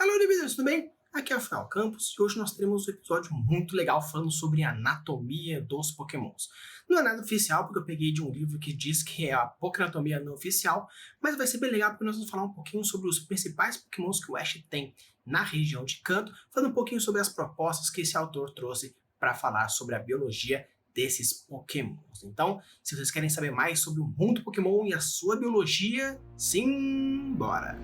Alô, Libidas, tudo bem? Aqui é o Rafael Campos e hoje nós teremos um episódio muito legal falando sobre a anatomia dos Pokémons. Não é nada oficial porque eu peguei de um livro que diz que é a Pokénatomia não oficial, mas vai ser bem legal porque nós vamos falar um pouquinho sobre os principais Pokémons que o Ash tem na região de Kanto, falando um pouquinho sobre as propostas que esse autor trouxe para falar sobre a biologia desses Pokémons. Então, se vocês querem saber mais sobre o mundo Pokémon e a sua biologia, sim, bora!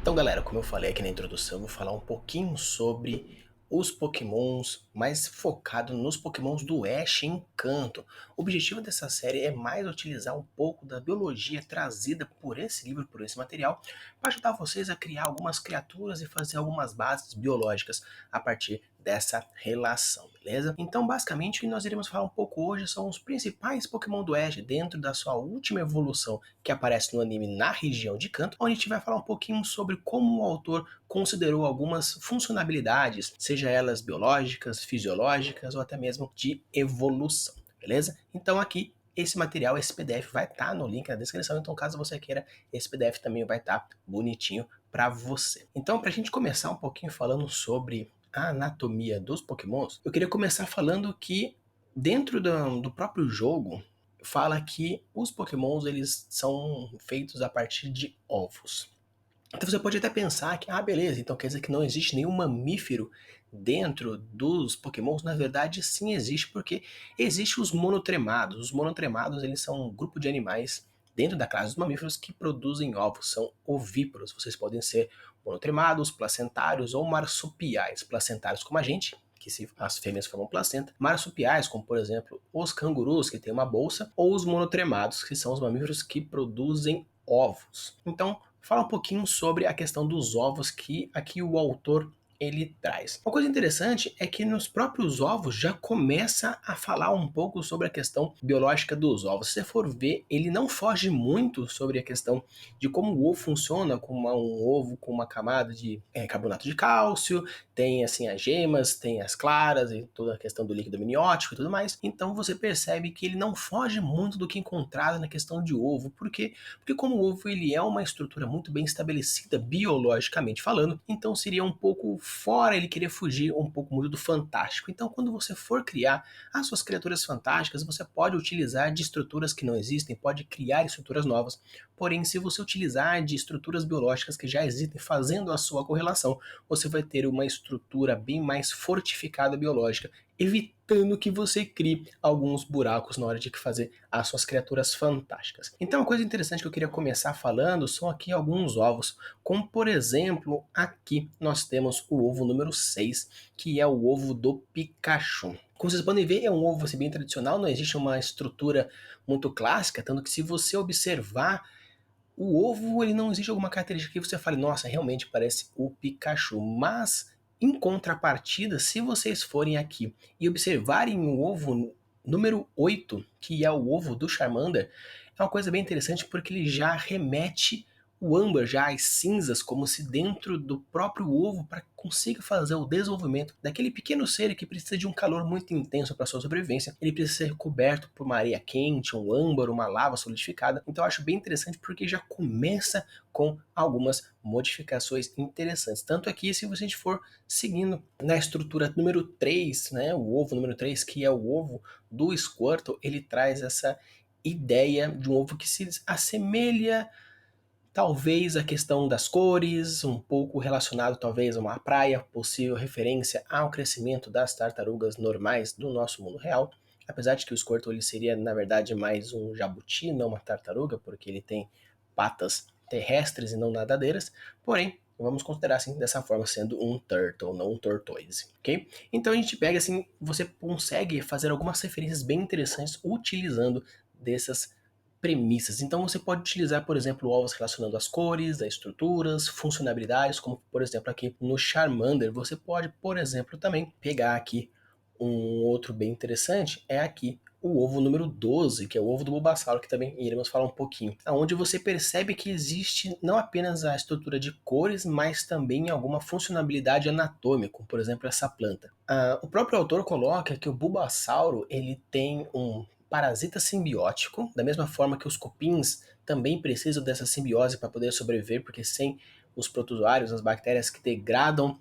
Então, galera, como eu falei aqui na introdução, eu vou falar um pouquinho sobre os Pokémons, mais focado nos Pokémons do Ash em Kanto. O objetivo dessa série é mais utilizar um pouco da biologia trazida por esse livro, por esse material, para ajudar vocês a criar algumas criaturas e fazer algumas bases biológicas a partir dessa relação, beleza? Então, basicamente, o que nós iremos falar um pouco hoje são os principais Pokémon do Ash dentro da sua última evolução que aparece no anime na região de Kanto, onde a gente vai falar um pouquinho sobre como o autor considerou algumas funcionalidades, seja elas biológicas, fisiológicas ou até mesmo de evolução, beleza? Então aqui esse material, esse PDF vai estar no link na descrição, então caso você queira, esse PDF também vai estar bonitinho para você. Então, para a gente começar um pouquinho falando sobre a anatomia dos Pokémons, eu queria começar falando que dentro do próprio jogo fala que os Pokémons eles são feitos a partir de ovos. Então você pode até pensar que, beleza, então quer dizer que não existe nenhum mamífero dentro dos Pokémons. Na verdade, sim existe, porque existem os monotremados. Os monotremados, eles são um grupo de animais dentro da classe dos mamíferos que produzem ovos, são ovíparos. Vocês podem ser monotremados, placentários ou marsupiais. Placentários como a gente, que se as fêmeas formam placenta, marsupiais, como por exemplo os cangurus, que têm uma bolsa, ou os monotremados, que são os mamíferos que produzem ovos. Então, fala um pouquinho sobre a questão dos ovos que aqui o autor ele traz. Uma coisa interessante é que nos próprios ovos já começa a falar um pouco sobre a questão biológica dos ovos. Se você for ver, ele não foge muito sobre a questão de como o ovo funciona, como um ovo com uma camada de carbonato de cálcio, tem assim as gemas, tem as claras e toda a questão do líquido amniótico e tudo mais. Então você percebe que ele não foge muito do que é encontrado na questão de ovo. Por quê? Porque como o ovo ele é uma estrutura muito bem estabelecida biologicamente falando, então seria um pouco fora ele querer fugir um pouco muito do fantástico. Então quando você for criar as suas criaturas fantásticas, você pode utilizar de estruturas que não existem, pode criar estruturas novas. Porém, se você utilizar de estruturas biológicas que já existem, fazendo a sua correlação, você vai ter uma estrutura bem mais fortificada biológica, evitando que você crie alguns buracos na hora de fazer as suas criaturas fantásticas. Então, uma coisa interessante que eu queria começar falando são aqui alguns ovos, como por exemplo, aqui nós temos o ovo número 6, que é o ovo do Pikachu. Como vocês podem ver, é um ovo assim, bem tradicional, não existe uma estrutura muito clássica, tanto que se você observar o ovo, ele não existe alguma característica que você fale, nossa, realmente parece o Pikachu, mas em contrapartida, se vocês forem aqui e observarem o ovo número 8, que é o ovo do Charmander, é uma coisa bem interessante porque ele já remete o âmbar, já as cinzas, como se dentro do próprio ovo, para que consiga fazer o desenvolvimento daquele pequeno ser que precisa de um calor muito intenso para sua sobrevivência. Ele precisa ser coberto por uma areia quente, um âmbar, uma lava solidificada. Então eu acho bem interessante porque já começa com algumas modificações interessantes. Tanto aqui, se a gente for seguindo na estrutura número 3, né, o ovo número 3, que é o ovo do Squirtle, ele traz essa ideia de um ovo que se assemelha talvez a questão das cores, um pouco relacionado talvez a uma praia, possível referência ao crescimento das tartarugas normais do nosso mundo real. Apesar de que o Squirtle ele seria na verdade mais um jabuti, não uma tartaruga, porque ele tem patas terrestres e não nadadeiras, porém vamos considerar assim dessa forma sendo um turtle, não um tortoise, ok? Então a gente pega assim, você consegue fazer algumas referências bem interessantes utilizando dessas premissas. Então você pode utilizar, por exemplo, ovos relacionando às cores, às estruturas, funcionalidades, como por exemplo aqui no Charmander, você pode, por exemplo, também pegar aqui Um outro bem interessante é aqui o ovo número 12, que é o ovo do Bulbasauro, que também iremos falar um pouquinho. Onde você percebe que existe não apenas a estrutura de cores, mas também alguma funcionalidade anatômica, como por exemplo essa planta. O próprio autor coloca que o Bulbasauro ele tem um parasita simbiótico, da mesma forma que os cupins também precisam dessa simbiose para poder sobreviver, porque sem os protozoários, as bactérias que degradam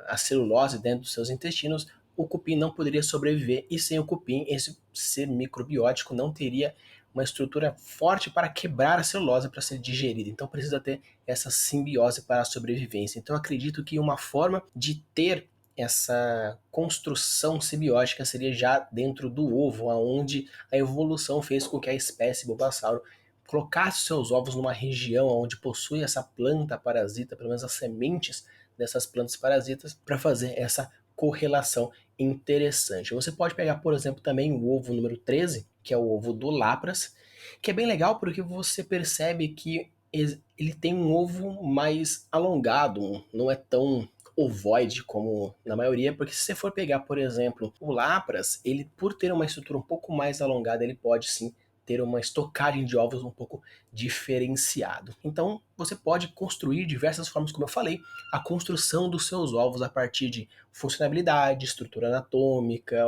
a celulose dentro dos seus intestinos, o cupim não poderia sobreviver, e sem o cupim, esse ser microbiótico não teria uma estrutura forte para quebrar a celulose para ser digerida. Então precisa ter essa simbiose para a sobrevivência. Então acredito que uma forma de ter essa construção simbiótica seria já dentro do ovo, aonde a evolução fez com que a espécie Bulbasauro colocasse seus ovos numa região onde possui essa planta parasita, pelo menos as sementes dessas plantas parasitas, para fazer essa correlação interessante. Você pode pegar, por exemplo, também o ovo número 13, que é o ovo do Lapras, que é bem legal porque você percebe que ele tem um ovo mais alongado, não é tão ovoide como na maioria, porque se você for pegar, por exemplo, o Lapras, ele por ter uma estrutura um pouco mais alongada, ele pode sim ter uma estocagem de ovos um pouco diferenciado. Então, você pode construir diversas formas, como eu falei, a construção dos seus ovos a partir de funcionalidade, estrutura anatômica,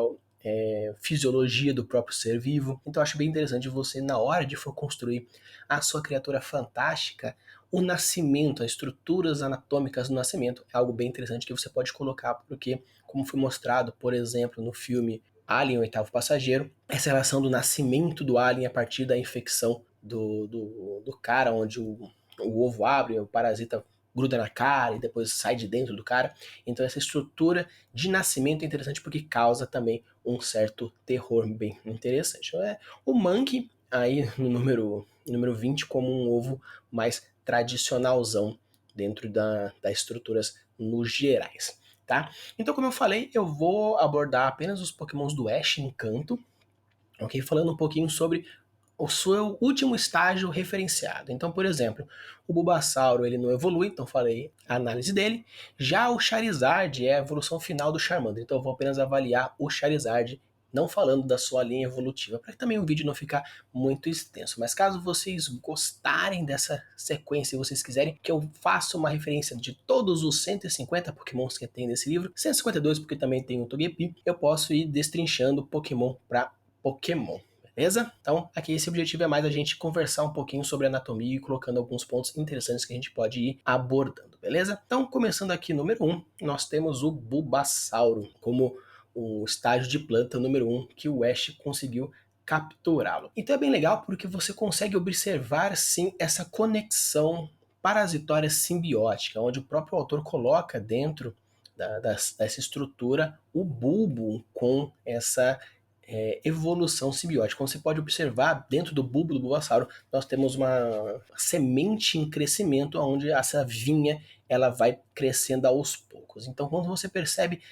fisiologia do próprio ser vivo. Então, eu acho bem interessante você, na hora de for construir a sua criatura fantástica, o nascimento, as estruturas anatômicas do nascimento é algo bem interessante que você pode colocar, porque, como foi mostrado, por exemplo, no filme Alien, o Oitavo Passageiro, essa relação do nascimento do alien a partir da infecção do cara, onde o ovo abre, o parasita gruda na cara e depois sai de dentro do cara. Então essa estrutura de nascimento é interessante porque causa também um certo terror bem interessante. O Monkey, aí no número 20, como um ovo mais tradicionalzão dentro das estruturas nos gerais. Tá? Então, como eu falei, eu vou abordar apenas os pokémons do Ash Encanto, ok? Falando um pouquinho sobre o seu último estágio referenciado. Então, por exemplo, o Bulbasauro ele não evolui, então falei a análise dele. Já o Charizard é a evolução final do Charmander, então eu vou apenas avaliar o Charizard, não falando da sua linha evolutiva, para que também o vídeo não ficar muito extenso. Mas caso vocês gostarem dessa sequência e vocês quiserem que eu faça uma referência de todos os 150 pokémons que tem nesse livro, 152 porque também tem o Togepi, eu posso ir destrinchando Pokémon para Pokémon. Beleza? Então, aqui esse objetivo é mais a gente conversar um pouquinho sobre anatomia e colocando alguns pontos interessantes que a gente pode ir abordando, beleza? Então, começando aqui, número 1, nós temos o Bulbasauro como o estágio de planta número 1 que o Ash conseguiu capturá-lo. Então é bem legal porque você consegue observar, sim, essa conexão parasitória simbiótica, onde o próprio autor coloca dentro dessa estrutura o bulbo com essa evolução simbiótica. Como você pode observar, dentro do bulbo do Bulbasauro, nós temos uma semente em crescimento, onde essa vinha ela vai crescendo aos poucos. Então, quando você percebe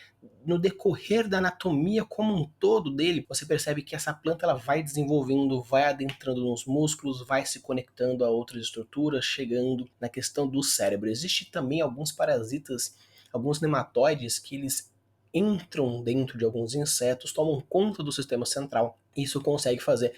no decorrer da anatomia como um todo dele, você percebe que essa planta ela vai desenvolvendo, vai adentrando nos músculos, vai se conectando a outras estruturas, chegando na questão do cérebro. Existe também alguns parasitas, alguns nematóides que eles entram dentro de alguns insetos, tomam conta do sistema central. Isso consegue fazer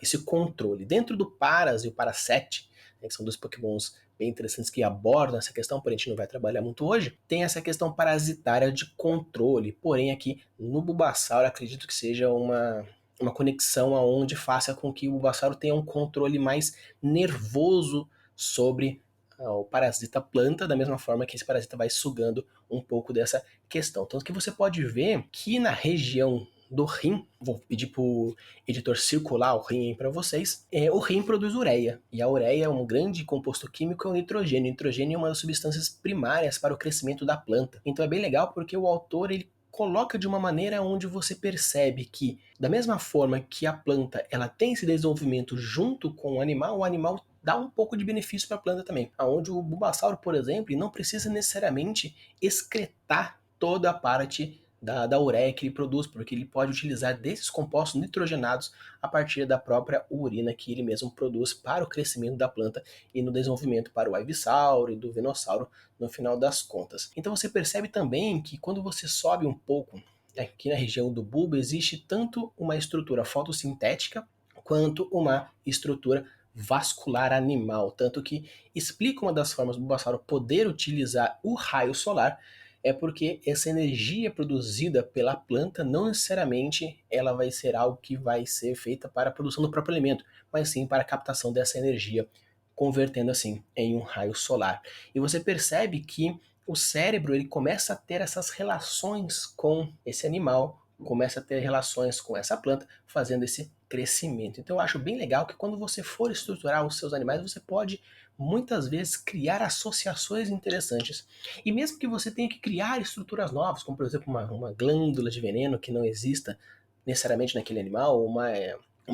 esse controle. Dentro do Paras e o Parasect, que são dois pokémons bem interessantes que abordam essa questão, porém a gente não vai trabalhar muito hoje, tem essa questão parasitária de controle. Porém aqui no Bulbasauro acredito que seja uma conexão aonde faça com que o Bulbasauro tenha um controle mais nervoso sobre o parasita planta, da mesma forma que esse parasita vai sugando um pouco dessa questão. Tanto que você pode ver que na região do rim, vou pedir pro editor circular o rim para vocês, o rim produz ureia, e a ureia é um grande composto químico, é o nitrogênio. O nitrogênio é uma das substâncias primárias para o crescimento da planta. Então é bem legal porque o autor ele coloca de uma maneira onde você percebe que, da mesma forma que a planta ela tem esse desenvolvimento junto com o animal dá um pouco de benefício para a planta também. Onde o Bulbasauro, por exemplo, não precisa necessariamente excretar toda a parte da ureia que ele produz, porque ele pode utilizar desses compostos nitrogenados a partir da própria urina que ele mesmo produz para o crescimento da planta e no desenvolvimento para o Ivysaur e do Venossauro no final das contas. Então você percebe também que quando você sobe um pouco aqui na região do bulbo existe tanto uma estrutura fotossintética quanto uma estrutura vascular animal, tanto que explica uma das formas do Bulbasauro poder utilizar o raio solar é porque essa energia produzida pela planta não necessariamente ela vai ser algo que vai ser feita para a produção do próprio alimento, mas sim para a captação dessa energia, convertendo assim em um raio solar. E você percebe que o cérebro ele começa a ter essas relações com esse animal, começa a ter relações com essa planta, fazendo esse crescimento. Então eu acho bem legal que quando você for estruturar os seus animais, você pode muitas vezes criar associações interessantes. E mesmo que você tenha que criar estruturas novas, como por exemplo uma glândula de veneno que não exista necessariamente naquele animal, uma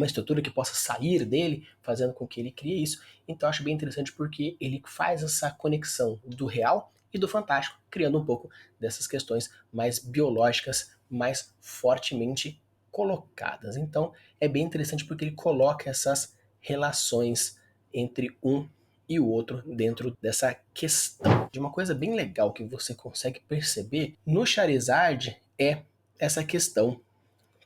estrutura que possa sair dele, fazendo com que ele crie isso. Então eu acho bem interessante porque ele faz essa conexão do real e do fantástico, criando um pouco dessas questões mais biológicas, mais fortemente colocadas. Então é bem interessante porque ele coloca essas relações entre um e o outro dentro dessa questão. De uma coisa bem legal que você consegue perceber no Charizard é essa questão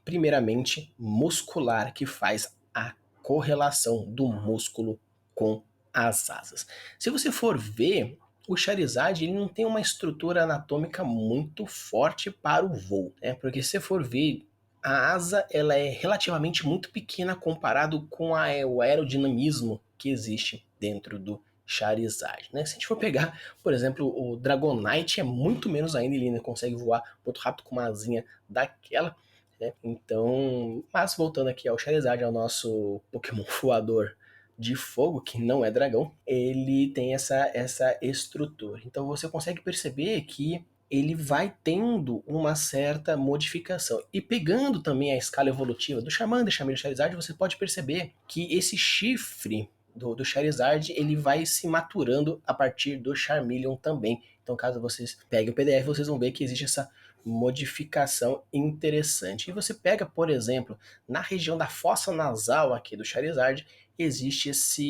primeiramente muscular, que faz a correlação do músculo com as asas. Se você for ver, o Charizard ele não tem uma estrutura anatômica muito forte para o voo, né? Porque se você for ver, a asa ela é relativamente muito pequena comparado com o aerodinamismo que existe dentro do Charizard, né? Se a gente for pegar, por exemplo, o Dragonite é muito menos ainda, ele ainda consegue voar muito rápido com uma asinha daquela, né? Então, mas voltando aqui ao Charizard, ao nosso Pokémon voador de fogo, que não é dragão, ele tem essa estrutura. Então você consegue perceber que ele vai tendo uma certa modificação. E pegando também a escala evolutiva do Charmander, Charmander e Charizard, você pode perceber que esse chifre do Charizard, ele vai se maturando a partir do Charmeleon também. Então caso vocês peguem o PDF, vocês vão ver que existe essa modificação interessante. E você pega, por exemplo, na região da fossa nasal aqui do Charizard, existe essa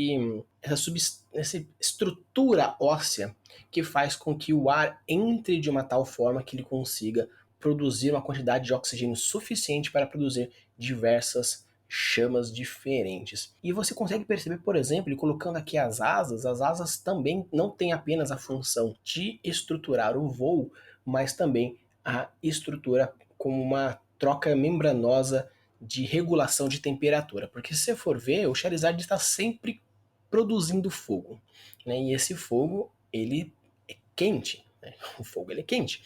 estrutura óssea que faz com que o ar entre de uma tal forma que ele consiga produzir uma quantidade de oxigênio suficiente para produzir diversas chamas diferentes. E você consegue perceber, por exemplo, colocando aqui as asas também não têm apenas a função de estruturar o voo, mas também a estrutura como uma troca membranosa de regulação de temperatura. Porque se você for ver, o Charizard está sempre produzindo fogo, né? E esse fogo, ele é quente, né? O fogo ele é quente.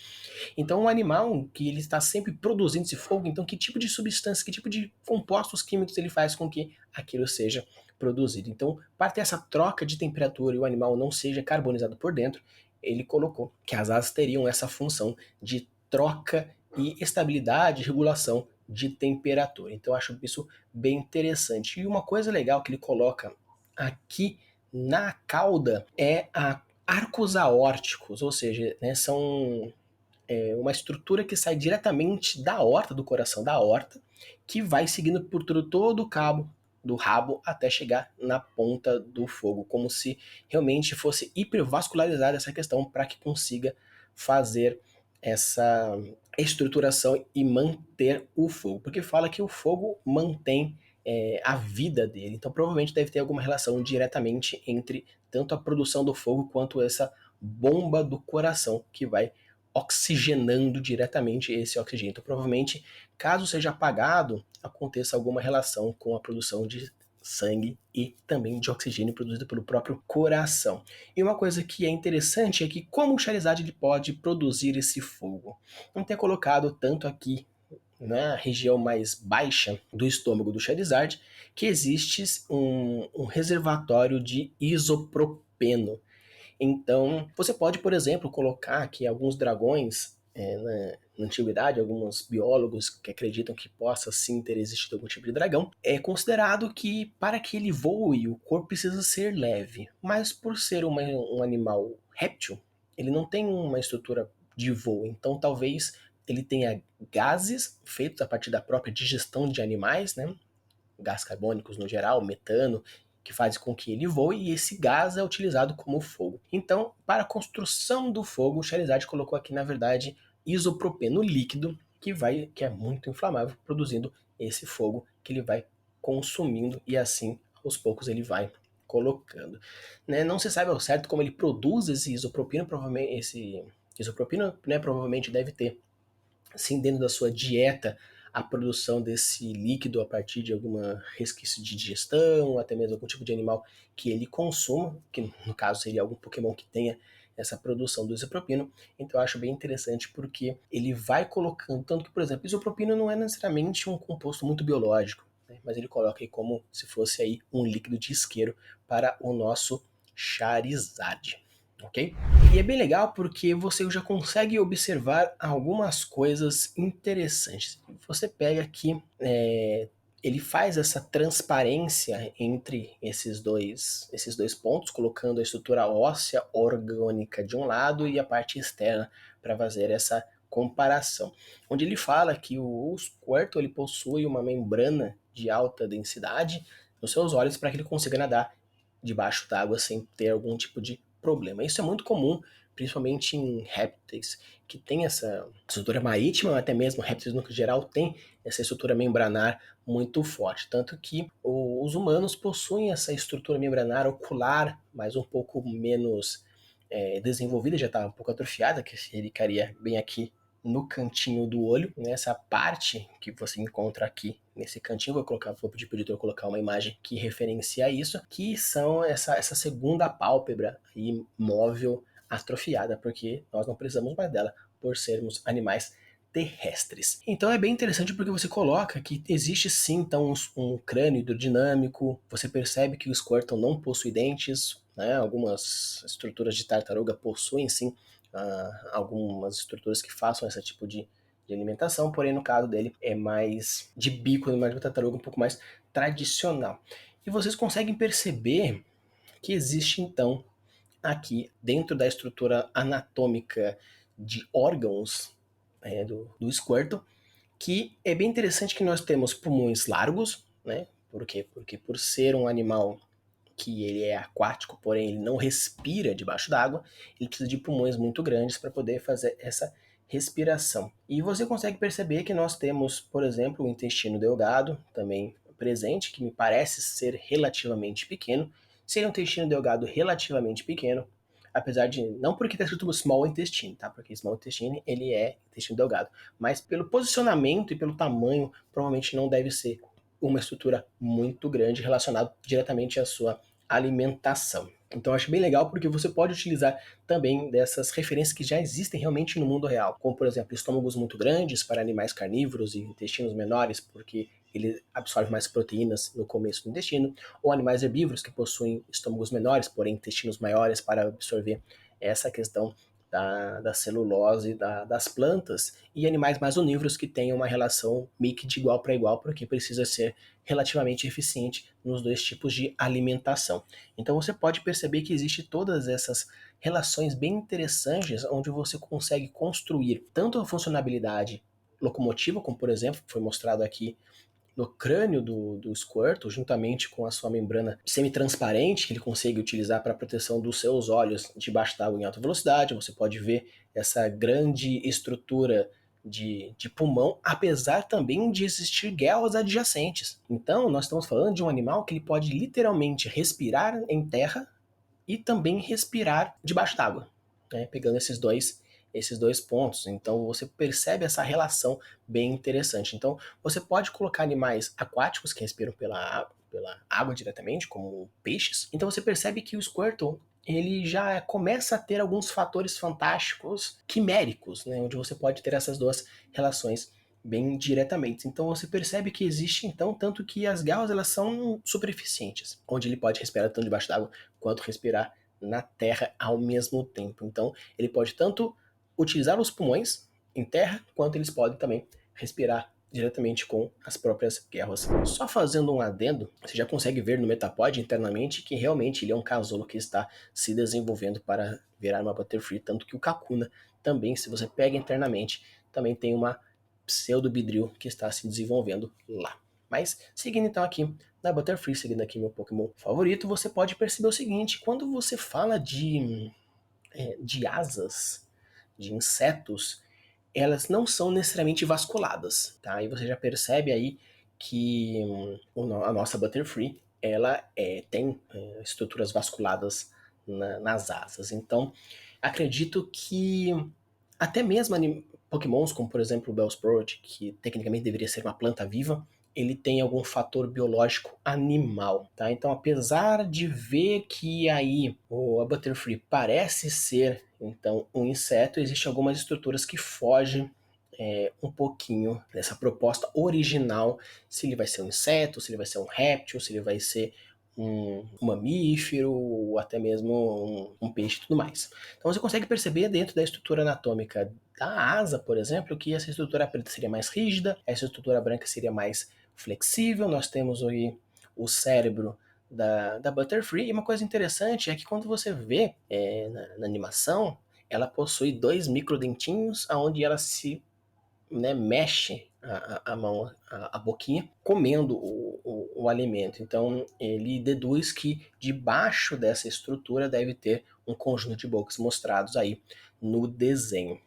Então, um animal que ele está sempre produzindo esse fogo, então que tipo de substância, que tipo de compostos químicos ele faz com que aquilo seja produzido? Então, para ter essa troca de temperatura e o animal não seja carbonizado por dentro, ele colocou que as asas teriam essa função de troca e estabilidade, regulação de temperatura. Então eu acho isso bem interessante. E uma coisa legal que ele coloca aqui na cauda é a arcos aórticos, ou seja, né, são uma estrutura que sai diretamente da aorta, do coração da aorta, que vai seguindo por todo o cabo do rabo até chegar na ponta do fogo, como se realmente fosse hipervascularizada essa questão para que consiga fazer essa estruturação e manter o fogo, porque fala que o fogo mantém a vida dele, então provavelmente deve ter alguma relação diretamente entre tanto a produção do fogo quanto essa bomba do coração que vai oxigenando diretamente esse oxigênio. Então, provavelmente, caso seja apagado, aconteça alguma relação com a produção de sangue e também de oxigênio produzido pelo próprio coração. E uma coisa que é interessante é que como o Charizard ele pode produzir esse fogo. Não ter colocado tanto aqui na região mais baixa do estômago do Charizard que existe um reservatório de isopropeno. Então, você pode, por exemplo, colocar que alguns dragões na antiguidade, alguns biólogos que acreditam que possa sim ter existido algum tipo de dragão, é considerado que para que ele voe, o corpo precisa ser leve. Mas por ser um animal réptil, ele não tem uma estrutura de voo. Então talvez ele tenha gases feitos a partir da própria digestão de animais, né? Gás carbônicos no geral, metano, que faz com que ele voe, e esse gás é utilizado como fogo. Então, para a construção do fogo, o Charizard colocou aqui, na verdade, isopropeno líquido, que é muito inflamável, produzindo esse fogo que ele vai consumindo e assim, aos poucos, ele vai colocando. Né? Não se sabe ao certo como ele produz esse isopropino, provavelmente esse isopropino, né, provavelmente deve ter, sim, dentro da sua dieta, a produção desse líquido a partir de alguma resquício de digestão, ou até mesmo algum tipo de animal que ele consuma, que no caso seria algum Pokémon que tenha essa produção do isopropino. Então eu acho bem interessante porque ele vai colocando, tanto que, por exemplo, isopropino não é necessariamente um composto muito biológico, né, mas ele coloca aí como se fosse aí um líquido de isqueiro para o nosso Charizard, ok? E é bem legal porque você já consegue observar algumas coisas interessantes. Você pega aqui, ele faz essa transparência entre esses dois pontos, colocando a estrutura óssea orgânica de um lado e a parte externa para fazer essa comparação. Onde ele fala que o Squirtle ele possui uma membrana de alta densidade nos seus olhos para que ele consiga nadar debaixo d'água sem ter algum tipo de problema. Isso é muito comum, principalmente em répteis, que tem essa estrutura marítima, até mesmo répteis no geral tem essa estrutura membranar muito forte. Tanto que os humanos possuem essa estrutura membranar ocular, mas um pouco menos desenvolvida, já está um pouco atrofiada, que ficaria bem aqui no cantinho do olho, nessa parte que você encontra aqui nesse cantinho. Vou pedir para o editor colocar uma imagem que referencia isso, que são essa segunda pálpebra imóvel atrofiada, porque nós não precisamos mais dela por sermos animais terrestres. Então é bem interessante porque você coloca que existe sim então um crânio hidrodinâmico, você percebe que o Squirtle não possui dentes, né? Algumas estruturas de tartaruga possuem sim algumas estruturas que façam esse tipo de alimentação, porém no caso dele é mais de bico, mais de uma tartaruga um pouco mais tradicional. E vocês conseguem perceber que existe então aqui dentro da estrutura anatômica de órgãos do Squirtle, que é bem interessante que nós temos pulmões largos, né? Por quê? Porque por ser um animal que ele é aquático, porém ele não respira debaixo d'água, ele precisa de pulmões muito grandes para poder fazer essa respiração. E você consegue perceber que nós temos, por exemplo, o intestino delgado também presente, que me parece ser relativamente pequeno. Seria um intestino delgado relativamente pequeno, apesar de, não porque está escrito small intestine, tá? Porque small intestine ele é intestino delgado, mas pelo posicionamento e pelo tamanho, provavelmente não deve ser uma estrutura muito grande relacionada diretamente à sua alimentação. Então eu acho bem legal porque você pode utilizar também dessas referências que já existem realmente no mundo real, como por exemplo estômagos muito grandes para animais carnívoros e intestinos menores, porque ele absorve mais proteínas no começo do intestino, ou animais herbívoros que possuem estômagos menores, porém intestinos maiores para absorver essa questão da celulose das plantas, e animais mais onívoros que têm uma relação meio que de igual para igual, porque precisa ser relativamente eficiente nos dois tipos de alimentação. Então você pode perceber que existe todas essas relações bem interessantes, onde você consegue construir tanto a funcionalidade locomotiva, como por exemplo, foi mostrado aqui no crânio do Squirtle, juntamente com a sua membrana semi-transparente, que ele consegue utilizar para a proteção dos seus olhos debaixo d'água em alta velocidade. Você pode ver essa grande estrutura de pulmão, apesar também de existir guelras adjacentes. Então, nós estamos falando de um animal que ele pode literalmente respirar em terra e também respirar debaixo d'água, né? Pegando esses dois pontos. Então você percebe essa relação bem interessante. Então você pode colocar animais aquáticos que respiram pela água diretamente, como peixes. Então você percebe que o Squirtle ele já começa a ter alguns fatores fantásticos quiméricos, né? Onde você pode ter essas duas relações bem diretamente. Então você percebe que existe então tanto que as garras elas são super eficientes, onde ele pode respirar tanto debaixo d'água quanto respirar na terra ao mesmo tempo. Então ele pode tanto utilizar os pulmões em terra, quanto eles podem também respirar diretamente com as próprias guerras. Só fazendo um adendo, você já consegue ver no Metapod internamente que realmente ele é um casulo que está se desenvolvendo para virar uma Butterfree, tanto que o Kakuna também, se você pega internamente, também tem uma pseudo-Beedrill que está se desenvolvendo lá. Mas, seguindo então aqui na Butterfree, seguindo aqui meu Pokémon favorito, você pode perceber o seguinte, quando você fala de asas, de insetos, elas não são necessariamente vasculadas, tá? E você já percebe aí que a nossa Butterfree, ela tem estruturas vasculadas nas asas. Então, acredito que até mesmo pokémons como, por exemplo, o Bellsprout, que tecnicamente deveria ser uma planta viva, ele tem algum fator biológico animal, tá? Então, apesar de ver que aí a Butterfree parece ser, então, um inseto, existem algumas estruturas que fogem um pouquinho dessa proposta original, se ele vai ser um inseto, se ele vai ser um réptil, se ele vai ser um mamífero, ou até mesmo um peixe e tudo mais. Então você consegue perceber dentro da estrutura anatômica da asa, por exemplo, que essa estrutura preta seria mais rígida, essa estrutura branca seria mais flexível. Nós temos aí o cérebro da Butterfree. E uma coisa interessante é que quando você vê na animação, ela possui dois microdentinhos, onde ela se mexe a mão, a boquinha, comendo o alimento. Então ele deduz que debaixo dessa estrutura deve ter um conjunto de bocas mostrados aí no desenho.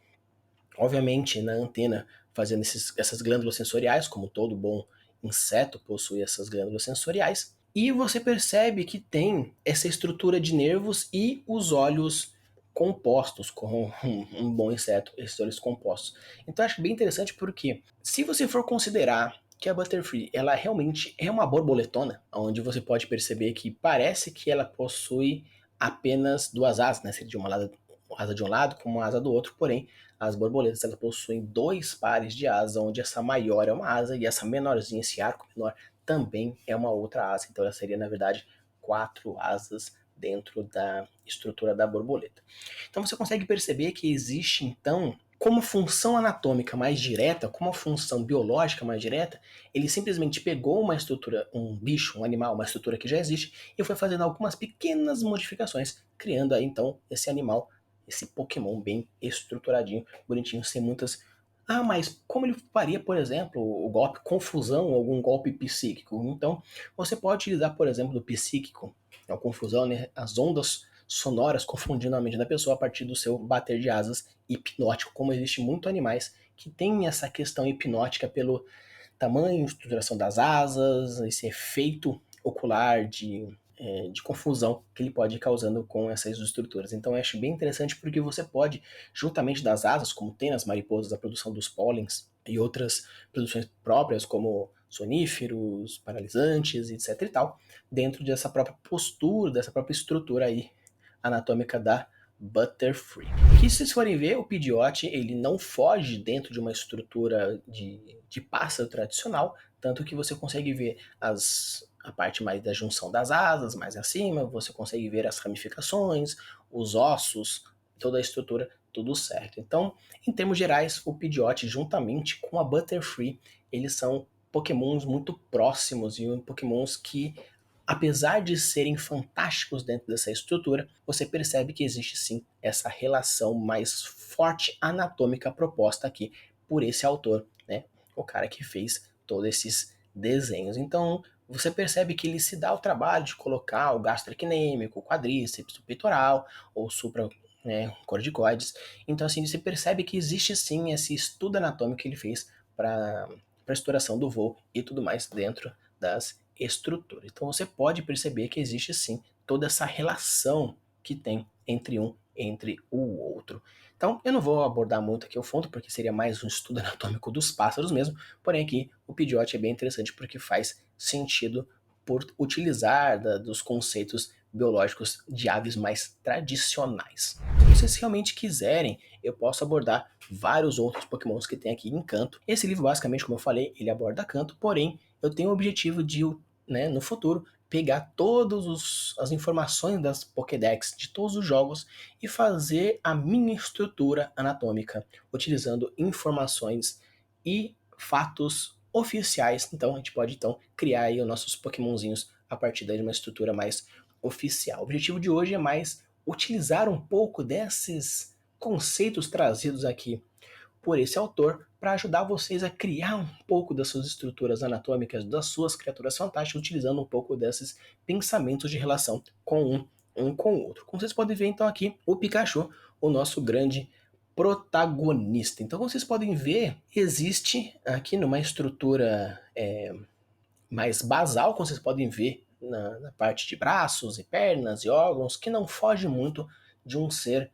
Obviamente, na antena, fazendo essas glândulas sensoriais, como todo bom inseto possui essas glândulas sensoriais, e você percebe que tem essa estrutura de nervos e os olhos compostos, como um bom inseto, esses olhos compostos. Então eu acho bem interessante porque, se você for considerar que a Butterfree, ela realmente é uma borboletona, onde você pode perceber que parece que ela possui apenas duas asas, né? Seria de uma asa de um lado com uma asa do outro, porém as borboletas elas possuem dois pares de asas, onde essa maior é uma asa e essa menorzinha, esse arco menor, também é uma outra asa. Então ela seria, na verdade, quatro asas dentro da estrutura da borboleta. Então você consegue perceber que existe, então, como função anatômica mais direta, como função biológica mais direta, ele simplesmente pegou uma estrutura, um bicho, um animal, uma estrutura que já existe, e foi fazendo algumas pequenas modificações, criando aí, então, esse animal, esse Pokémon bem estruturadinho, bonitinho, sem muitas... Ah, mas como ele faria, por exemplo, o golpe confusão, algum golpe psíquico? Então, você pode utilizar, por exemplo, do psíquico, a confusão, né? As ondas sonoras confundindo a mente da pessoa a partir do seu bater de asas hipnótico, como existe muito animais que têm essa questão hipnótica pelo tamanho, estruturação das asas, esse efeito ocular de confusão que ele pode ir causando com essas estruturas. Então eu acho bem interessante porque você pode, juntamente das asas, como tem nas mariposas a produção dos pólens e outras produções próprias, como soníferos, paralisantes, etc e tal, dentro dessa própria postura, dessa própria estrutura aí anatômica da Butterfree. Que se vocês forem ver, o Pidgeot ele não foge dentro de uma estrutura de pássaro tradicional, tanto que você consegue ver a parte mais da junção das asas, mais acima, você consegue ver as ramificações, os ossos, toda a estrutura, tudo certo. Então, em termos gerais, o Pidgeot juntamente com a Butterfree, eles são pokémons muito próximos e pokémons que, apesar de serem fantásticos dentro dessa estrutura, você percebe que existe sim essa relação mais forte anatômica proposta aqui por esse autor, né? O cara que fez todos esses desenhos. Então, você percebe que ele se dá o trabalho de colocar o gastrocnêmico, o quadríceps, o peitoral, ou supra, né, corticoides. Então, assim, você percebe que existe sim esse estudo anatômico que ele fez para a exploração do voo e tudo mais dentro das estruturas. Então você pode perceber que existe sim toda essa relação que tem entre um entre o outro. Então eu não vou abordar muito aqui o fundo, porque seria mais um estudo anatômico dos pássaros mesmo, porém aqui o Pidgeot é bem interessante porque faz sentido por utilizar dos conceitos biológicos de aves mais tradicionais. Se vocês realmente quiserem, eu posso abordar vários outros pokémons que tem aqui em Canto. Esse livro, basicamente, como eu falei, ele aborda Canto, porém, eu tenho o objetivo de, né, no futuro, pegar todas as informações das Pokédex de todos os jogos e fazer a minha estrutura anatômica, utilizando informações e fatos oficiais. Então, a gente pode então criar aí os nossos Pokémonzinhos a partir de uma estrutura mais oficial. O objetivo de hoje é mais utilizar um pouco desses conceitos trazidos aqui por esse autor para ajudar vocês a criar um pouco das suas estruturas anatômicas, das suas criaturas fantásticas, utilizando um pouco desses pensamentos de relação com um com o outro. Como vocês podem ver então aqui, o Pikachu, o nosso grande protagonista. Então, como vocês podem ver, existe aqui numa estrutura mais basal, como vocês podem ver na parte de braços e pernas e órgãos, que não foge muito de um ser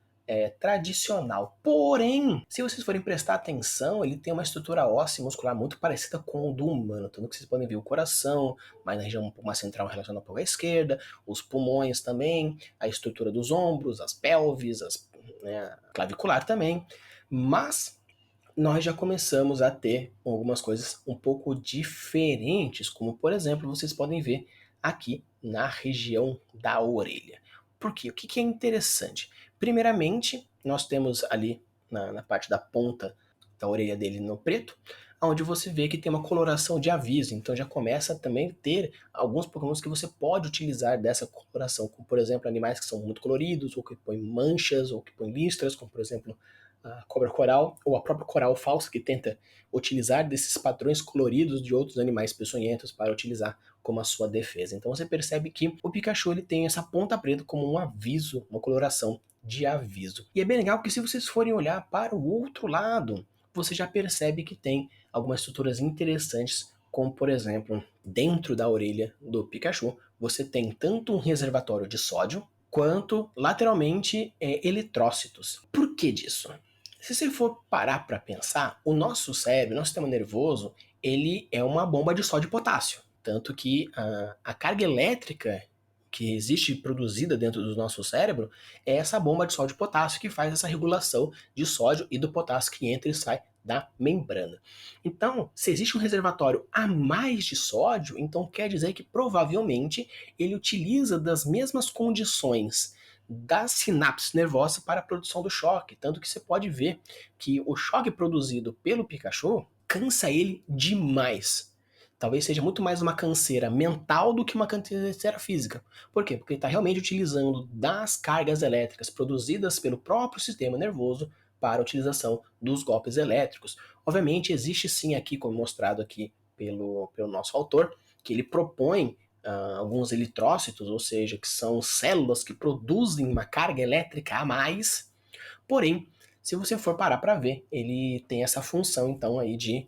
tradicional. Porém, se vocês forem prestar atenção, ele tem uma estrutura óssea e muscular muito parecida com o do humano. Tanto que vocês podem ver o coração, mas na região um pouco mais central relacionada um pouco à esquerda, os pulmões também, a estrutura dos ombros, as pelvis, a clavicular também. Mas nós já começamos a ter algumas coisas um pouco diferentes, como por exemplo, vocês podem ver aqui na região da orelha. Por quê? O que é interessante? Primeiramente, nós temos ali na parte da ponta da orelha dele no preto, onde você vê que tem uma coloração de aviso, então já começa a também ter alguns pokémons que você pode utilizar dessa coloração, como por exemplo animais que são muito coloridos, ou que põem manchas, ou que põem listras, como por exemplo a cobra coral, ou a própria coral falsa, que tenta utilizar desses padrões coloridos de outros animais peçonhentos para utilizar como a sua defesa. Então você percebe que o Pikachu ele tem essa ponta preta como um aviso, uma coloração de aviso. E é bem legal porque se vocês forem olhar para o outro lado, você já percebe que tem algumas estruturas interessantes, como por exemplo, dentro da orelha do Pikachu, você tem tanto um reservatório de sódio, quanto lateralmente eritrócitos. Por que disso? Se você for parar para pensar, o nosso cérebro, nosso sistema nervoso, ele é uma bomba de sódio e potássio. Tanto que a carga elétrica que existe produzida dentro do nosso cérebro é essa bomba de sódio e potássio que faz essa regulação de sódio e do potássio que entra e sai da membrana. Então, se existe um reservatório a mais de sódio, então quer dizer que provavelmente ele utiliza das mesmas condições da sinapse nervosa para a produção do choque. Tanto que você pode ver que o choque produzido pelo Pikachu cansa ele demais. Talvez seja muito mais uma canseira mental do que uma canseira física. Por quê? Porque ele está realmente utilizando das cargas elétricas produzidas pelo próprio sistema nervoso para a utilização dos golpes elétricos. Obviamente, existe sim aqui, como mostrado aqui pelo nosso autor, que ele propõe alguns eritrócitos, ou seja, que são células que produzem uma carga elétrica a mais. Porém, se você for parar para ver, ele tem essa função então aí de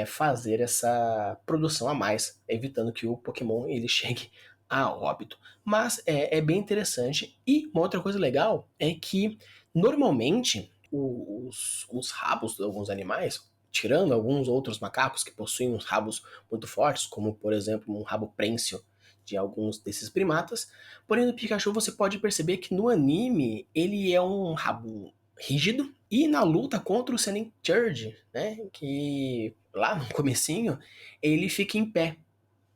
fazer essa produção a mais, evitando que o Pokémon ele chegue a óbito. Mas é bem interessante. E uma outra coisa legal é que normalmente os rabos de alguns animais, tirando alguns outros macacos que possuem uns rabos muito fortes, como por exemplo um rabo prênsio de alguns desses primatas. Porém, no Pikachu você pode perceber que no anime ele é um rabo rígido e na luta contra o Sentierge, né, que lá no comecinho ele fica em pé,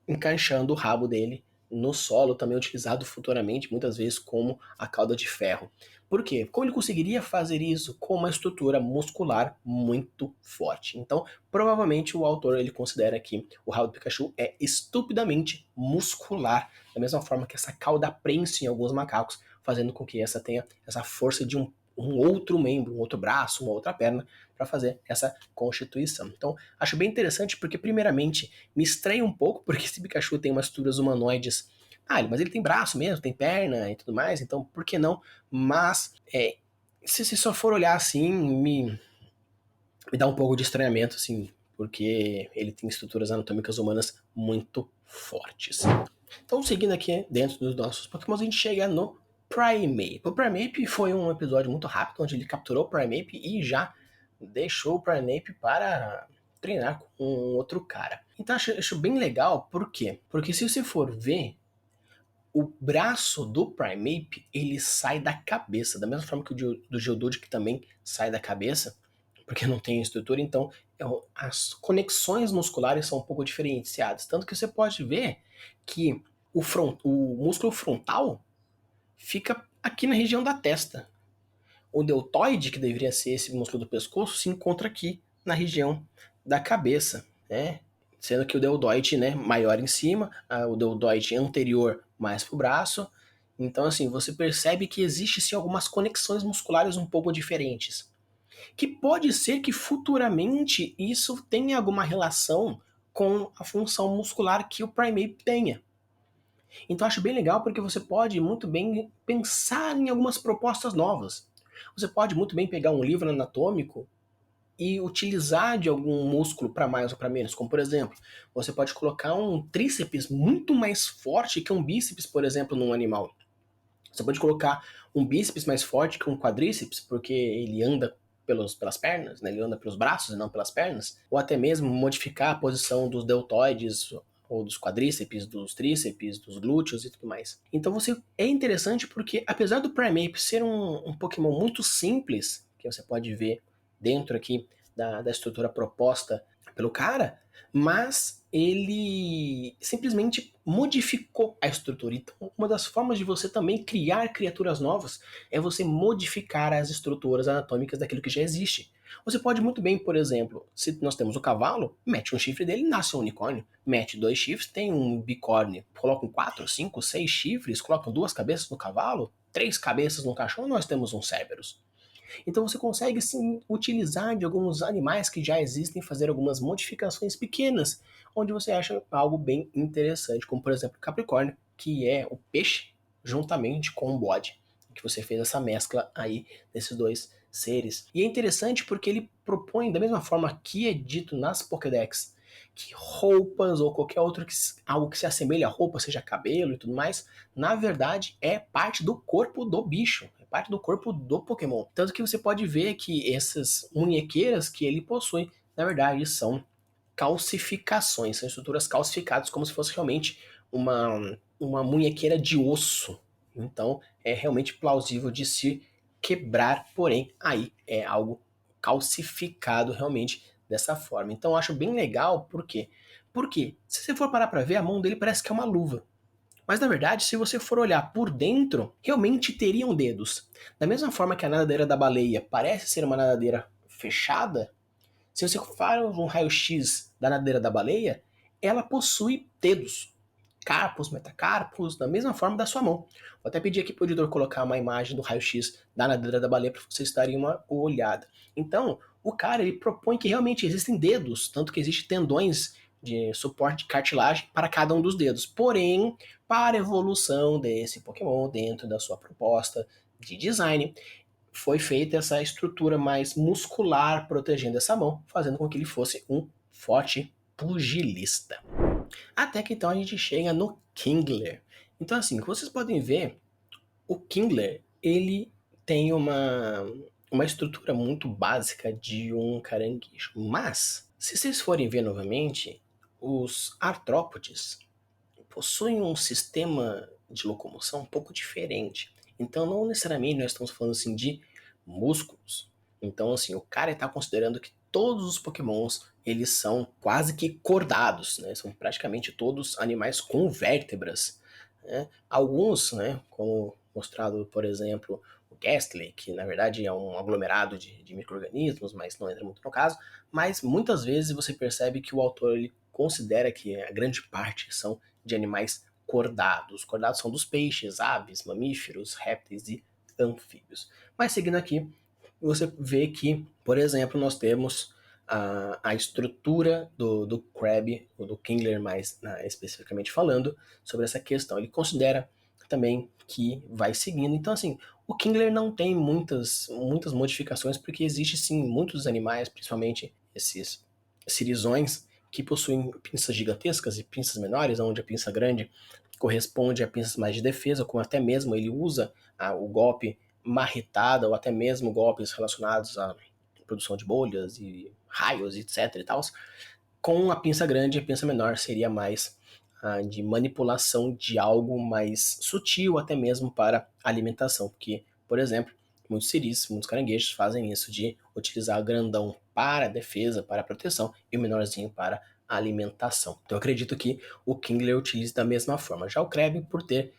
encaixando o rabo dele no solo, também utilizado futuramente muitas vezes como a cauda de ferro. Por quê? Como ele conseguiria fazer isso com uma estrutura muscular muito forte? Então, provavelmente o autor ele considera que o rabo do Pikachu é estupidamente muscular, da mesma forma que essa cauda prensa em alguns macacos, fazendo com que essa tenha essa força de um outro membro, um outro braço, uma outra perna, para fazer essa constituição. Então, acho bem interessante porque, primeiramente, me estranha um pouco, porque esse Pikachu tem umas estruturas humanoides. Mas ele tem braço mesmo, tem perna e tudo mais, então por que não? Mas, se você só for olhar assim, me dá um pouco de estranhamento, assim, porque ele tem estruturas anatômicas humanas muito fortes. Então, seguindo aqui dentro dos nossos Pokémon, a gente chega no Primeape. O Primeape foi um episódio muito rápido, onde ele capturou o Primeape e já deixou o Primeape para treinar com um outro cara. Então acho bem legal, por quê? Porque se você for ver, o braço do Primeape, ele sai da cabeça, da mesma forma que o do Geodude, que também sai da cabeça, porque não tem estrutura, então as conexões musculares são um pouco diferenciadas. Tanto que você pode ver que o músculo frontal fica aqui na região da testa. O deltoide, que deveria ser esse músculo do pescoço, se encontra aqui na região da cabeça, né? Sendo que o deltoide, né, maior em cima, o deltoide anterior mais pro braço. Então, assim, você percebe que existe sim algumas conexões musculares um pouco diferentes. Que pode ser que futuramente isso tenha alguma relação com a função muscular que o Primeape tenha. Então acho bem legal porque você pode muito bem pensar em algumas propostas novas. Você pode muito bem pegar um livro anatômico e utilizar de algum músculo para mais ou para menos, como por exemplo, você pode colocar um tríceps muito mais forte que um bíceps, por exemplo, num animal. Você pode colocar um bíceps mais forte que um quadríceps, porque ele anda pelas pernas, né? Ele anda pelos braços e não pelas pernas, ou até mesmo modificar a posição dos deltoides ou dos quadríceps, dos tríceps, dos glúteos e tudo mais. Então você é interessante porque apesar do Primeape ser um Pokémon muito simples, que você pode ver dentro aqui da estrutura proposta pelo cara, mas ele simplesmente modificou a estrutura. Então, uma das formas de você também criar criaturas novas é você modificar as estruturas anatômicas daquilo que já existe. Você pode muito bem, por exemplo, se nós temos o cavalo, mete um chifre dele, nasce um unicórnio. Mete 2 chifres, tem um bicórnio. Colocam 4, 5, 6 chifres, colocam 2 cabeças no cavalo, 3 cabeças no cachorro, nós temos um Cerberus. Então você consegue sim utilizar de alguns animais que já existem, fazer algumas modificações pequenas, onde você acha algo bem interessante, como por exemplo o Capricórnio, que é o peixe juntamente com o bode, que você fez essa mescla aí desses dois seres. E é interessante porque ele propõe, da mesma forma que é dito nas Pokédex, que roupas ou qualquer outro algo que se assemelhe a roupa, seja cabelo e tudo mais, na verdade é parte do corpo do bicho, é parte do corpo do Pokémon. Tanto que você pode ver que essas munhequeiras que ele possui, na verdade, são calcificações, são estruturas calcificadas, como se fosse realmente uma munhequeira de osso. Então é realmente plausível de se quebrar, porém aí é algo calcificado realmente dessa forma. Então eu acho bem legal, por quê? Porque se você for parar para ver, a mão dele parece que é uma luva. Mas na verdade, se você for olhar por dentro, realmente teriam dedos. Da mesma forma que a nadadeira da baleia parece ser uma nadadeira fechada, se você for um raio-x da nadadeira da baleia, ela possui dedos. Carpos, metacarpos, da mesma forma da sua mão. Vou até pedir aqui para o editor colocar uma imagem do raio-x da nadadeira da baleia para vocês darem uma olhada. Então, o cara ele propõe que realmente existem dedos, tanto que existem tendões de suporte de cartilagem para cada um dos dedos. Porém, para a evolução desse Pokémon dentro da sua proposta de design, foi feita essa estrutura mais muscular protegendo essa mão, fazendo com que ele fosse um forte pugilista. Até que então a gente chega no Kingler. Então assim, como vocês podem ver, o Kingler, ele tem uma estrutura muito básica de um caranguejo. Mas, se vocês forem ver novamente, os artrópodes possuem um sistema de locomoção um pouco diferente. Então, não necessariamente nós estamos falando assim de músculos. Então, assim, o cara está considerando que todos os Pokémons eles são quase que cordados, né? São praticamente todos animais com vértebras. Né? Alguns, né, como mostrado, por exemplo, o Gastly, que na verdade é um aglomerado de micro-organismos, mas não entra muito no caso, mas muitas vezes você percebe que o autor ele considera que a grande parte são de animais cordados. Cordados são dos peixes, aves, mamíferos, répteis e anfíbios. Mas seguindo aqui, você vê que, por exemplo, nós temos a estrutura do Crab, ou do Kingler mais especificamente falando, sobre essa questão. Ele considera também que vai seguindo. Então, assim, o Kingler não tem muitas modificações, porque existe sim muitos animais, principalmente esses cirizões, que possuem pinças gigantescas e pinças menores, onde a pinça grande corresponde a pinças mais de defesa, como até mesmo ele usa o golpe marretada, ou até mesmo golpes relacionados à produção de bolhas e raios, etc e tal. Com a pinça grande, a pinça menor seria mais de manipulação de algo mais sutil, até mesmo para alimentação, porque, por exemplo, muitos ciris, muitos caranguejos fazem isso de utilizar o grandão para defesa, para proteção, e o menorzinho para alimentação. Então eu acredito que o Kingler utilize da mesma forma. Já o Crab, por ter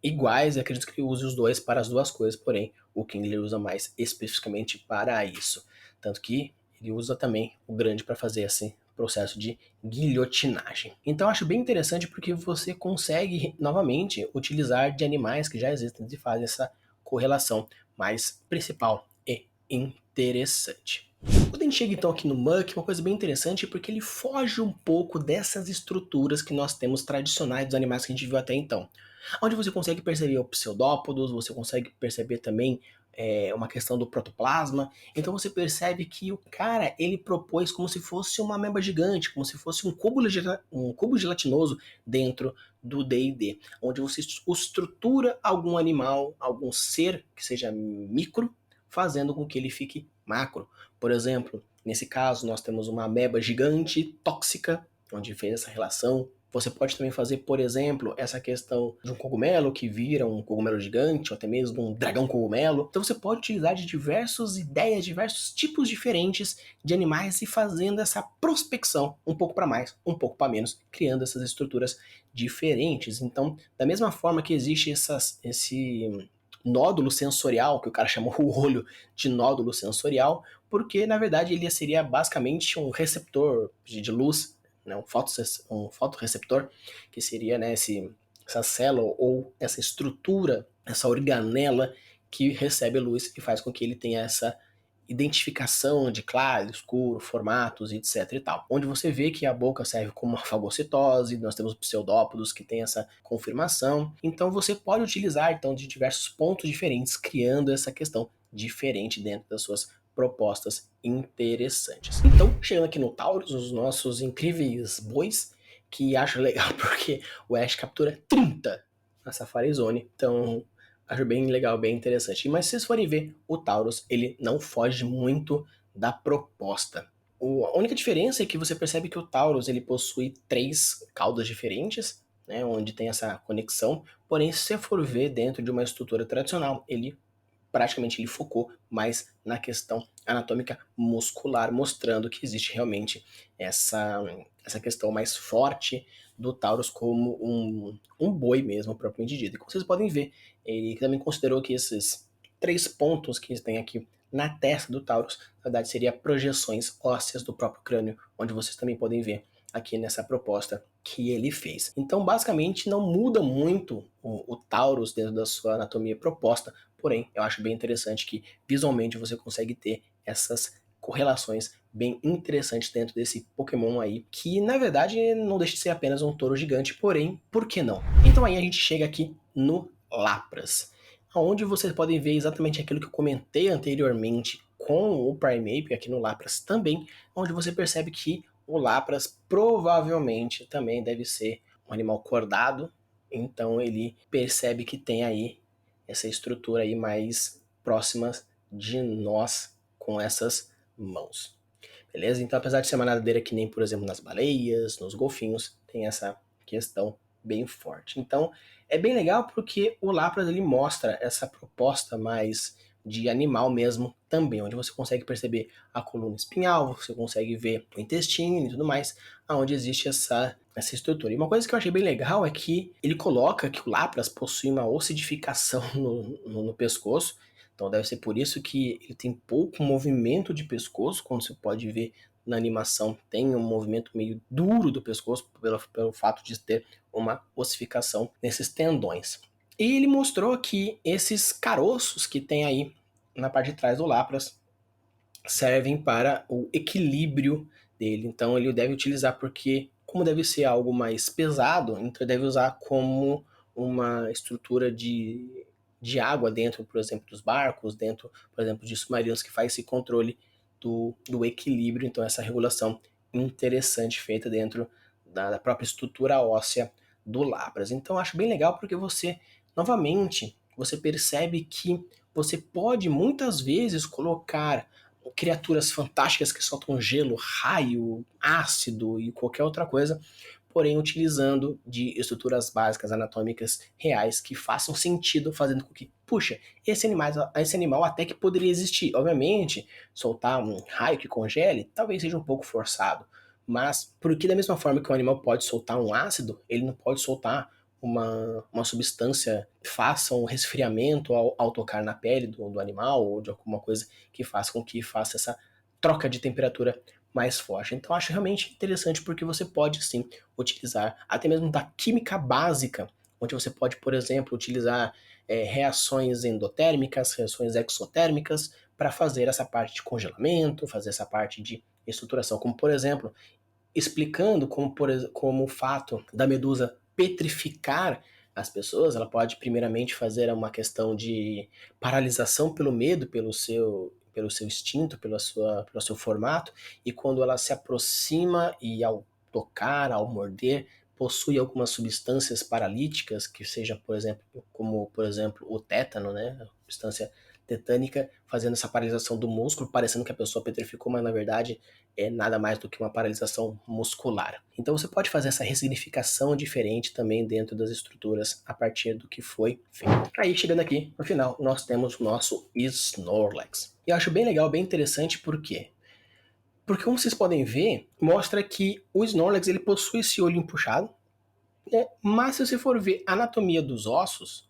iguais, eu acredito que ele use os dois para as duas coisas, porém o Kingler usa mais especificamente para isso. Tanto que ele usa também o grande para fazer esse processo de guilhotinagem. Então eu acho bem interessante porque você consegue novamente utilizar de animais que já existem e fazem essa correlação mais principal e interessante. Quando a gente chega então aqui no Muk, uma coisa bem interessante porque ele foge um pouco dessas estruturas que nós temos tradicionais dos animais que a gente viu até então. onde você consegue perceber o pseudópodos, você consegue perceber também uma questão do protoplasma. Então você percebe que o cara, ele propôs como se fosse uma ameba gigante, como se fosse um cubo gelatinoso dentro do D&D, onde você estrutura algum animal, algum ser que seja micro, fazendo com que ele fique macro. Por exemplo, nesse caso nós temos uma ameba gigante tóxica, onde fez essa relação. Você pode também fazer, por exemplo, essa questão de um cogumelo que vira um cogumelo gigante, ou até mesmo um dragão cogumelo. Então você pode utilizar de diversas ideias, diversos tipos diferentes de animais e fazendo essa prospecção, um pouco para mais, um pouco para menos, criando essas estruturas diferentes. Então, da mesma forma que existe esse nódulo sensorial, que o cara chamou o olho de nódulo sensorial, porque na verdade ele seria basicamente um receptor de luz, né, um fotorreceptor, que seria, né, essa célula ou essa estrutura, essa organela que recebe a luz e faz com que ele tenha essa identificação de claro, escuro, formatos, etc e tal. Onde você vê que a boca serve como uma fagocitose, nós temos pseudópodos que tem essa confirmação. Então você pode utilizar então de diversos pontos diferentes, criando essa questão diferente dentro das suas propostas interessantes. Então, chegando aqui no Taurus, os nossos incríveis bois, que acho legal porque o Ash captura 30 na Safari Zone. Então, acho bem legal, bem interessante. Mas se vocês forem ver, o Taurus, ele não foge muito da proposta. A única diferença é que você percebe que o Taurus, ele possui 3 caudas diferentes, né, onde tem essa conexão. Porém, se você for ver dentro de uma estrutura tradicional, ele praticamente ele focou mais na questão anatômica muscular, mostrando que existe realmente essa questão mais forte do Taurus como um boi mesmo, propriamente dito. E como vocês podem ver, ele também considerou que esses 3 pontos que tem aqui na testa do Taurus, na verdade, seria projeções ósseas do próprio crânio, onde vocês também podem ver aqui nessa proposta que ele fez. Então, basicamente, não muda muito o Taurus dentro da sua anatomia proposta, porém, eu acho bem interessante que visualmente você consegue ter essas correlações bem interessantes dentro desse Pokémon aí, que na verdade não deixa de ser apenas um touro gigante, porém, por que não? Então aí a gente chega aqui no Lapras, onde vocês podem ver exatamente aquilo que eu comentei anteriormente com o Primeape aqui no Lapras também, onde você percebe que o Lapras provavelmente também deve ser um animal cordado, então ele percebe que tem aí essa estrutura aí mais próxima de nós com essas mãos. Beleza? Então, apesar de ser uma nadadeira que nem, por exemplo, nas baleias, nos golfinhos, tem essa questão bem forte. Então, é bem legal porque o Lapras ele mostra essa proposta mais de animal mesmo também, onde você consegue perceber a coluna espinhal, você consegue ver o intestino e tudo mais, aonde existe essa estrutura. E uma coisa que eu achei bem legal é que ele coloca que o Lapras possui uma ossidificação no pescoço, então deve ser por isso que ele tem pouco movimento de pescoço, como você pode ver na animação, tem um movimento meio duro do pescoço pelo fato de ter uma ossificação nesses tendões. E ele mostrou que esses caroços que tem aí na parte de trás do Lapras servem para o equilíbrio dele. Então ele deve utilizar porque, como deve ser algo mais pesado, então ele deve usar como uma estrutura de água dentro, por exemplo, dos barcos, dentro, por exemplo, de submarinos, que faz esse controle do equilíbrio. Então essa regulação interessante feita dentro da própria estrutura óssea do Lapras. Então eu acho bem legal porque você, novamente, você percebe que você pode muitas vezes colocar criaturas fantásticas que soltam gelo, raio, ácido e qualquer outra coisa, porém utilizando de estruturas básicas anatômicas reais que façam sentido, fazendo com que, puxa, esse animal até que poderia existir. Obviamente, soltar um raio que congele talvez seja um pouco forçado, mas porque da mesma forma que um animal pode soltar um ácido, ele não pode soltar uma substância que faça um resfriamento ao tocar na pele do animal ou de alguma coisa que faça com que faça essa troca de temperatura mais forte. Então acho realmente interessante porque você pode sim utilizar até mesmo da química básica, onde você pode, por exemplo, utilizar reações endotérmicas, reações exotérmicas para fazer essa parte de congelamento, fazer essa parte de estruturação, como por exemplo, explicando como o fato da medusa petrificar as pessoas, ela pode primeiramente fazer uma questão de paralisação pelo medo, pelo seu instinto, pelo seu formato, e quando ela se aproxima e ao tocar, ao morder, possui algumas substâncias paralíticas, que seja, por exemplo, como por exemplo o tétano, né? A substância tetânica, fazendo essa paralisação do músculo, parecendo que a pessoa petrificou, mas na verdade é nada mais do que uma paralisação muscular. Então você pode fazer essa ressignificação diferente também dentro das estruturas a partir do que foi feito. Aí chegando aqui no final, nós temos o nosso Snorlax. E eu acho bem legal, bem interessante, por quê? Porque como vocês podem ver, mostra que o Snorlax ele possui esse olho puxado, né? Mas se você for ver a anatomia dos ossos,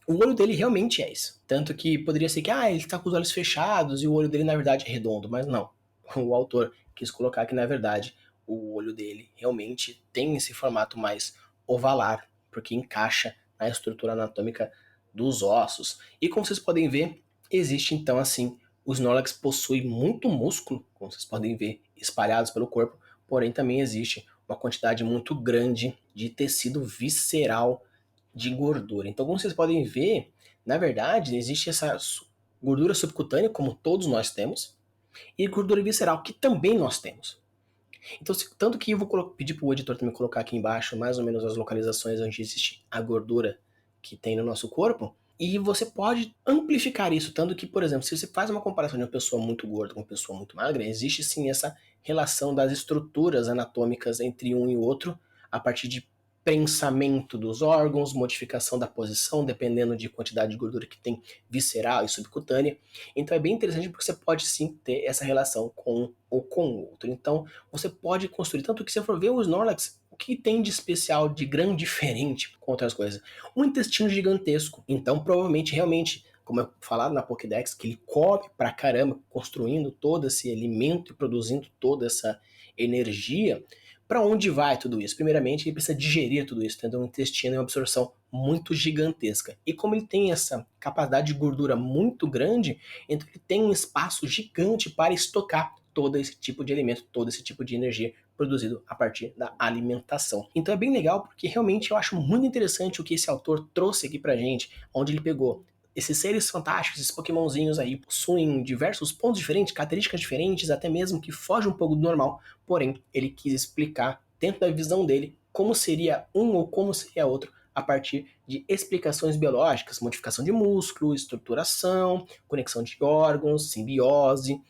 o olho dele realmente é esse. Tanto que poderia ser que ele está com os olhos fechados e o olho dele na verdade é redondo, mas não. O autor quis colocar que na verdade o olho dele realmente tem esse formato mais ovalar, porque encaixa na estrutura anatômica dos ossos. E como vocês podem ver, existe então assim, o Snorlax possui muito músculo, como vocês podem ver, espalhados pelo corpo, porém também existe uma quantidade muito grande de tecido visceral de gordura. Então, como vocês podem ver, na verdade, existe essa gordura subcutânea, como todos nós temos, e gordura visceral, que também nós temos. Então, tanto que eu vou pedir para o editor também colocar aqui embaixo mais ou menos as localizações onde existe a gordura que tem no nosso corpo, e você pode amplificar isso, tanto que, por exemplo, se você faz uma comparação de uma pessoa muito gorda com uma pessoa muito magra, existe sim essa relação das estruturas anatômicas entre um e outro, a partir de prensamento dos órgãos, modificação da posição, dependendo de quantidade de gordura que tem visceral e subcutânea. Então é bem interessante porque você pode sim ter essa relação com ou com o outro. Então você pode construir, tanto que se você for ver o Snorlax, o que tem de especial, de grande diferente com outras coisas? Um intestino gigantesco. Então provavelmente, realmente, como eu falado na Pokédex, que ele come pra caramba, construindo todo esse alimento e produzindo toda essa energia. Para onde vai tudo isso? Primeiramente, ele precisa digerir tudo isso, tendo um intestino e uma absorção muito gigantesca. E como ele tem essa capacidade de gordura muito grande, então ele tem um espaço gigante para estocar todo esse tipo de alimento, todo esse tipo de energia produzido a partir da alimentação. Então é bem legal porque realmente eu acho muito interessante o que esse autor trouxe aqui pra gente, onde ele pegou esses seres fantásticos, esses pokémonzinhos aí, possuem diversos pontos diferentes, características diferentes, até mesmo que fogem um pouco do normal, porém, ele quis explicar, dentro da visão dele, como seria um ou como seria outro, a partir de explicações biológicas, modificação de músculo, estruturação, conexão de órgãos, simbiose,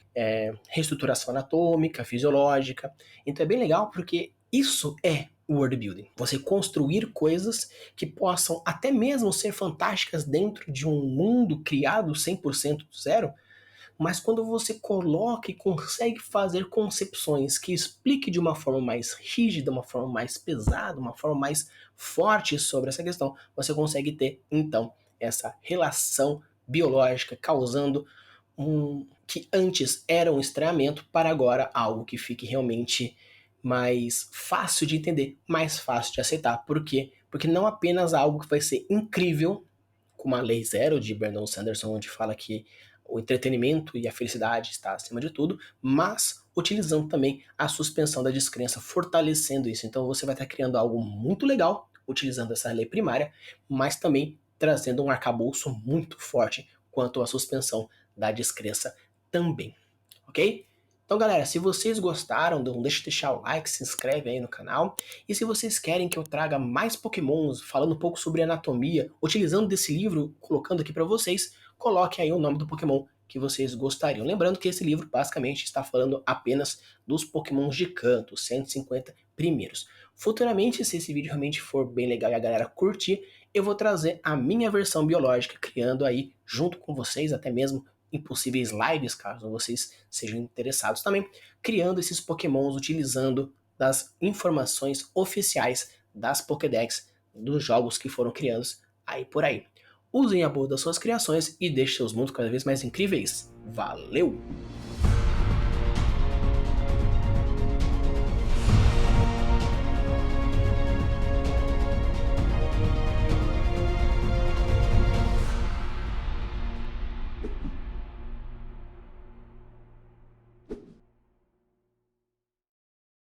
reestruturação anatômica, fisiológica. Então é bem legal porque isso é world building. Você construir coisas que possam até mesmo ser fantásticas dentro de um mundo criado 100% do zero, mas quando você coloca e consegue fazer concepções que explique de uma forma mais rígida, uma forma mais pesada, uma forma mais forte sobre essa questão, você consegue ter, então, essa relação biológica causando que antes era um estranhamento para agora algo que fique realmente mais fácil de entender, mais fácil de aceitar. Por quê? Porque não apenas algo que vai ser incrível, como a Lei Zero de Brandon Sanderson, onde fala que o entretenimento e a felicidade está acima de tudo, mas utilizando também a suspensão da descrença, fortalecendo isso. Então você vai estar criando algo muito legal, utilizando essa lei primária, mas também trazendo um arcabouço muito forte quanto à suspensão da descrença também, ok? Então, galera, se vocês gostaram, não deixe de deixar o like, se inscreve aí no canal. E se vocês querem que eu traga mais pokémons, falando um pouco sobre anatomia, utilizando desse livro, colocando aqui para vocês, coloquem aí o nome do pokémon que vocês gostariam. Lembrando que esse livro basicamente está falando apenas dos pokémons de canto, 150 primeiros. Futuramente, se esse vídeo realmente for bem legal e a galera curtir, eu vou trazer a minha versão biológica, criando aí, junto com vocês, até mesmo em possíveis lives, caso vocês sejam interessados também, criando esses pokémons utilizando das informações oficiais das Pokédex dos jogos que foram criados aí por aí. Usem a boa das suas criações e deixem seus mundos cada vez mais incríveis. Valeu!